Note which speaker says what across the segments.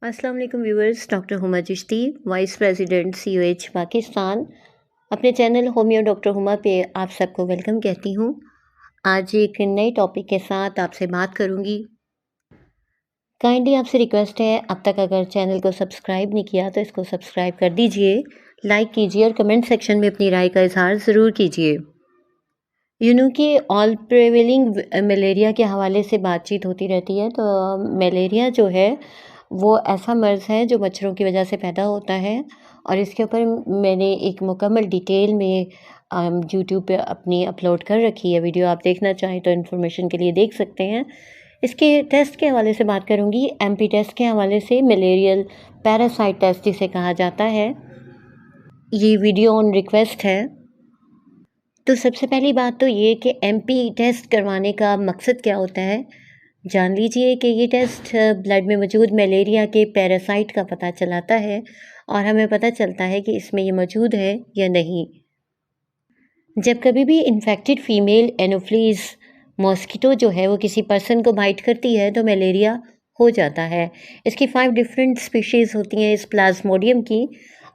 Speaker 1: अस्सलाम वालेकुम viewers. Doctor Huma Chishti, vice president COH Pakistan, अपने चैनल होमियो डॉक्टर हुमा पे आप सबको वेलकम कहती हूँ। आज एक नए टॉपिक के साथ आपसे बात करूँगी। काइंडली आपसे रिक्वेस्ट है, अब तक अगर चैनल को सब्सक्राइब नहीं किया तो इसको सब्सक्राइब कर दीजिए, लाइक कीजिए और कमेंट सेक्शन में अपनी राय का इज़हार ज़रूर कीजिए। कि ऑल प्रिवेलिंग मलेरिया के हवाले से बातचीत होती रहती है। तो मलेरिया जो है वो ऐसा मर्ज़ है जो मच्छरों की वजह से पैदा होता है और इसके ऊपर मैंने एक मुकम्मल डिटेल में यूट्यूब पे अपनी अपलोड कर रखी है वीडियो। आप देखना चाहें तो इन्फॉर्मेशन के लिए देख सकते हैं। इसके टेस्ट के हवाले से बात करूँगी। MP टेस्ट के हवाले से मलेरियल पैरासाइट टेस्ट जिसे कहा जाता है, ये वीडियो ऑन रिक्वेस्ट है। तो सबसे पहली बात तो ये कि MP टेस्ट करवाने का मकसद क्या होता है। जान लीजिए कि ये टेस्ट ब्लड में मौजूद मलेरिया के पैरासाइट का पता चलाता है और हमें पता चलता है कि इसमें ये मौजूद है या नहीं। जब कभी भी इन्फेक्टेड फीमेल एनोफ्लीज मॉस्किटो जो है वो किसी पर्सन को बाइट करती है तो मलेरिया हो जाता है। इसकी 5 डिफरेंट स्पीशीज़ होती हैं इस प्लाज्मोडियम की,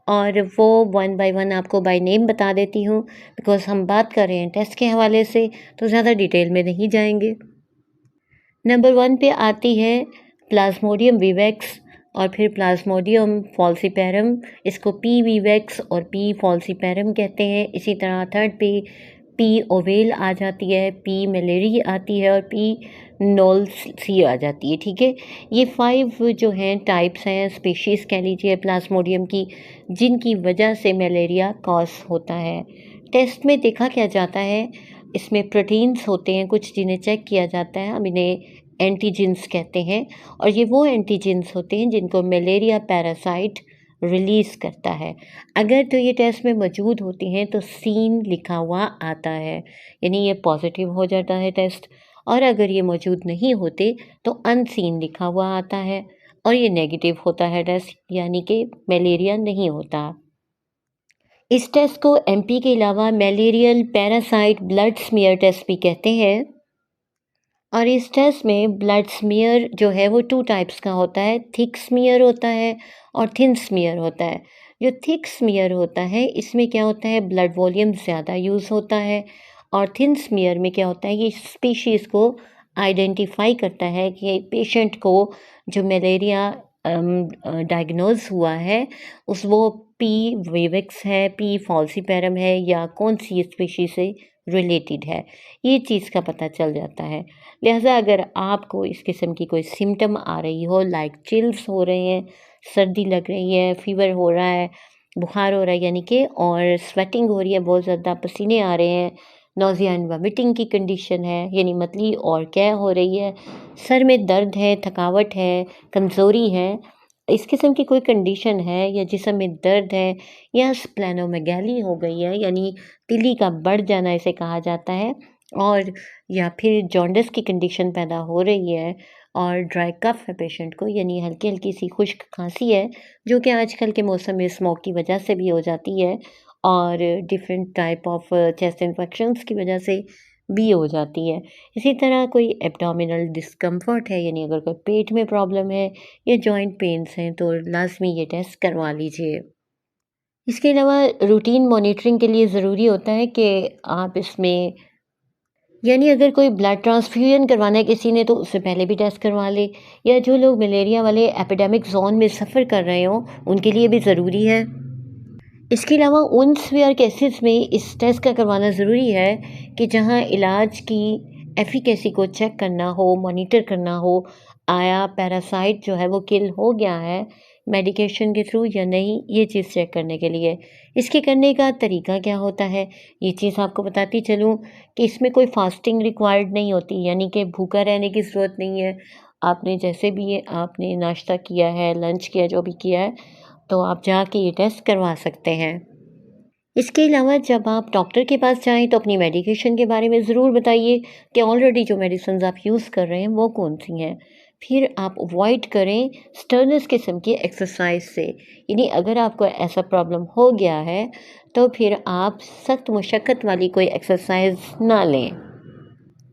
Speaker 1: और वो वन बाय वन आपको बाय नेम बता देती हूँ। बिकॉज़ हम बात कर रहे हैं टेस्ट के हवाले से तो ज़्यादा डिटेल में नहीं जाएंगे। नंबर 1 पे आती है प्लाज्मोडियम विवेक्स और फिर प्लाज्मोडियम फॉल्सीपेरम। इसको P विवेक्स और P फॉल्सीपेरम कहते हैं। इसी तरह थर्ड पे P ओवेल आ जाती है, P मलेरी आती है और P नोल्सी आ जाती है। ठीक है, ये 5 जो हैं टाइप्स हैं, स्पीशीज़ कह लीजिए प्लाज्मोडियम की, जिनकी वजह से मलेरिया कॉज होता है। टेस्ट में देखा क्या जाता है, इसमें प्रोटीन्स होते हैं कुछ जिन्हें चेक किया जाता है। हम इन्हें एंटीजेंस कहते हैं और ये वो एंटीजेंस होते हैं जिनको मलेरिया पैरासाइट रिलीज़ करता है। अगर तो ये टेस्ट में मौजूद होती हैं तो सीन लिखा हुआ आता है, यानी ये पॉजिटिव हो जाता है टेस्ट। और अगर ये मौजूद नहीं होते तो अनसीन लिखा हुआ आता है और ये नेगेटिव होता है टेस्ट, यानी कि मलेरिया नहीं होता। इस टेस्ट को MP के अलावा malarial parasite blood smear test भी कहते हैं। और इस टेस्ट में ब्लड स्मीयर जो है वो 2 टाइप्स का होता है, थिक स्मीयर होता है और थिन स्मीयर होता है। जो थिक स्मीयर होता है इसमें क्या होता है, ब्लड वॉल्यूम ज़्यादा यूज़ होता है, और थिन स्मीयर में क्या होता है, ये स्पीशीज़ को आइडेंटिफाई करता है कि पेशेंट को जो मलेरिया डायग्नोज हुआ है उस वो P विवेक्स है, P फॉल्सीपेरम है या कौन सी स्पीशीज़ से रिलेटेड है, ये चीज़ का पता चल जाता है। लिहाजा अगर आपको इस किस्म की कोई सिम्टम आ रही हो, लाइक चिल्स हो रहे हैं, सर्दी लग रही है, फीवर हो रहा है, बुखार हो रहा है यानी कि, और स्वेटिंग हो रही है, बहुत ज़्यादा पसीने आ रहे हैं, नोज़िया एंड वॉमिटिंग की कंडीशन है यानी मतली और क्या हो रही है, सर में दर्द है, थकावट है, कमज़ोरी है, इस किस्म की कोई कंडीशन है, या जिस्म में दर्द है, या स्प्लेनोमेगाली हो गई है यानी तिल्ली का बढ़ जाना इसे कहा जाता है, और या फिर जॉन्डिस की कंडीशन पैदा हो रही है, और ड्राई कफ है पेशेंट को यानी हल्की हल्की सी खुश्क खांसी है, जो कि आजकल के मौसम में स्मोक की वजह से भी हो जाती है और different type of chest infections की वजह से भी हो जाती है। इसी तरह कोई एब्डोमिनल डिस्कम्फर्ट है यानी अगर कोई पेट में प्रॉब्लम है या जॉइंट पेन्स हैं तो लाजमी ये टेस्ट करवा लीजिए। इसके अलावा रूटीन मॉनिटरिंग के लिए ज़रूरी होता है कि आप इसमें, यानी अगर कोई ब्लड ट्रांसफ्यूजन करवाना है किसी ने तो उससे पहले भी टेस्ट करवा ले, या जो लोग मलेरिया वाले एपिडेमिक जोन में सफ़र कर रहे हों उनके लिए भी ज़रूरी है। इसके अलावा उन सीवियर केसेस में इस टेस्ट का करवाना ज़रूरी है कि जहां इलाज की एफिकेसी को चेक करना हो, मॉनिटर करना हो, आया पैरासाइट जो है वो किल हो गया है मेडिकेशन के थ्रू या नहीं, ये चीज़ चेक करने के लिए। इसके करने का तरीका क्या होता है, ये चीज़ आपको बताती चलूँ कि इसमें कोई फास्टिंग रिक्वायर्ड नहीं होती, यानी कि भूखा रहने की ज़रूरत नहीं है। आपने जैसे भी आपने नाश्ता किया है, लंच किया, जो भी किया है, तो आप जाके ये टेस्ट करवा सकते हैं। इसके अलावा जब आप डॉक्टर के पास जाएँ तो अपनी मेडिकेशन के बारे में ज़रूर बताइए कि ऑलरेडी जो मेडिसिन्स आप यूज़ कर रहे हैं वो कौन-सी हैं। फिर आप अवॉइड करें स्टर्नस किस्म की एक्सरसाइज से, यानी अगर आपको ऐसा प्रॉब्लम हो गया है तो फिर आप सख्त मशक्क़त वाली कोई एक्सरसाइज ना लें,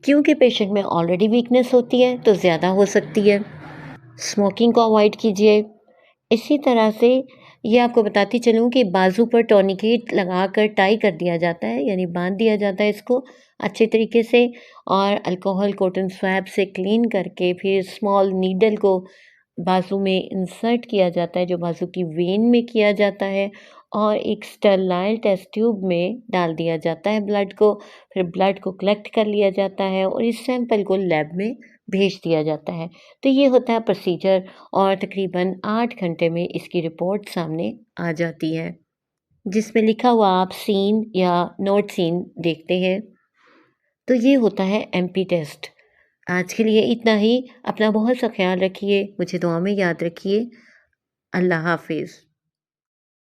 Speaker 1: क्योंकि पेशेंट में ऑलरेडी वीकनेस होती है तो ज़्यादा हो सकती है। स्मोकिंग को अवॉइड कीजिए, इसी तरह से ये आपको बताती चलूँ कि बाजू पर टॉर्निकेट लगाकर टाई कर दिया जाता है, यानी बाँध दिया जाता है इसको अच्छे तरीके से, और अल्कोहल कॉटन स्वैब से क्लीन करके फिर स्मॉल नीडल को बाजू में इंसर्ट किया जाता है, जो बाजू की वेन में किया जाता है, और एक स्टरलाइल टेस्ट ट्यूब में डाल दिया जाता है ब्लड को। फिर ब्लड को कलेक्ट कर लिया जाता है और इस सैंपल को लैब में भेज दिया जाता है। तो ये होता है प्रोसीजर, और तकरीबन 8 घंटे में इसकी रिपोर्ट सामने आ जाती है, जिसमें लिखा हुआ आप सीन या नोट सीन देखते हैं। तो ये होता है एमपी टेस्ट। आज के लिए इतना ही। अपना बहुत सा ख्याल रखिए, मुझे दुआ में याद रखिए। अल्लाह हाफ़िज़।